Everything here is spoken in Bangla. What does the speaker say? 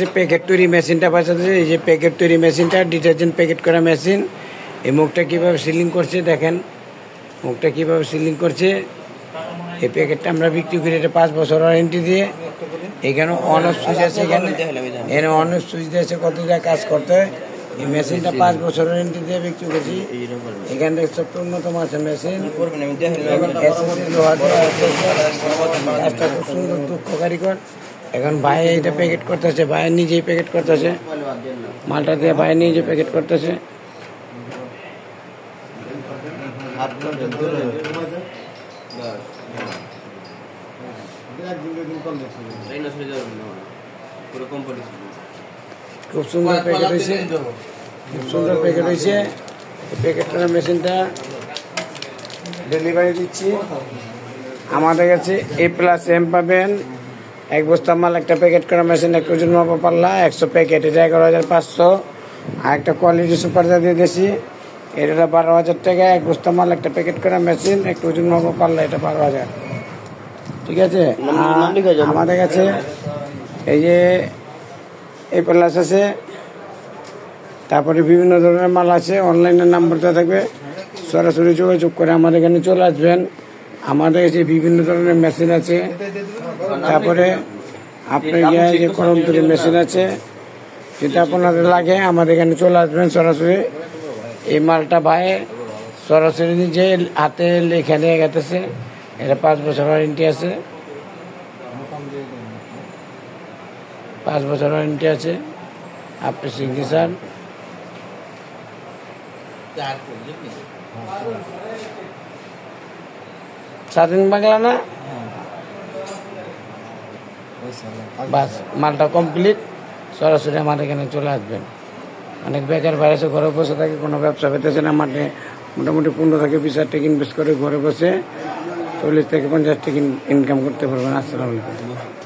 যে প্যাকেট তৈরি মেশিনটা বাঁচাচ্ছে, এই যে প্যাকেট তৈরি মেশিনটা, ডিটারজেন্ট প্যাকেট করা মেশিন। এই মুখটা কিভাবে সিলিং করছে দেখেন, মুখটা কিভাবে সিলিং করছে। এই প্যাকেটটা আমরা বিক্রি করি এটা 5 বছর ওয়ারেন্টি দিয়ে। এখানে অন অফ সুইচ আছে, এখানে অন অফ সুইচ দিয়েছে, কত জায়গায় কাজ করতে হয়। এই মেশিনটা 5 বছর ওয়ারেন্টি দিয়ে বিক্রি করছি। এখান থেকে সবচেয়ে উন্নতম আছে মেশিন, কাজটা খুব সুন্দর, দক্ষ কারিগর। এখন ভাই এটা প্যাকেট করতেছে, ভাই নিজেই প্যাকেট করতেছে, মালটা দিয়ে ভাই নিজে প্যাকেট করতেছে। খুব সুন্দর প্যাকেট হয়েছে, খুব সুন্দর প্যাকেট হয়েছে। প্যাকেটটা মেশিনটা ডেলিভারি দিচ্ছি। আমাদের কাছে A+M পাবেন। 1 বস্তা মাল, একটা প্যাকেট করা মেশিন, 1 ওজন মাপা পাল্লা, 100 প্যাকেট, এটা 11,500। আর একটা কোয়ালিটি সুপার দিয়ে দিয়েছি, এটা 12,000 টাকা। 1 বস্তা মাল, একটা প্যাকেট করা মেশিন, 1 ওজন মাপা পাল্লা, এটা 12,000। ঠিক আছে। আমাদের কাছে এই যে A+ আছে, তারপরে বিভিন্ন ধরনের মাল আছে। অনলাইনের নাম্বারটা থাকবে, সরাসরি যোগাযোগ করে আমাদের এখানে চলে আসবেন। আমাদের কাছে বিভিন্ন ধরনের মেশিন আছে, তারপরে আপনার যে কলম তৈরি মেশিন আছে। যদি আপনাদের লাগে আমাদের এখানে চলে আসবেন সরাসরি। এই মালটা ভাই সরাসরি যে হাতে লেখা নিয়ে গেতেছে, এটা 5 বছর ওয়ারেন্টি আছে, 5 বছর ওয়ারেন্টি আছে। আপনি সিগনেচার স্বাধীন বাংলা না, বাস মালটা কমপ্লিট। সরাসরি আমাদের এখানে চলে আসবেন। অনেক বেকার বাইরে ঘরে বসে থাকে, কোনো ব্যবসা পেতেছে না, মাঠে মোটামুটি 15 থেকে 20 হাজার টাকা ইনভেস্ট করে ঘরে বসে 40 থেকে 50 টাকা ইনকাম করতে পারবেন। আসসালামু আলাইকুম।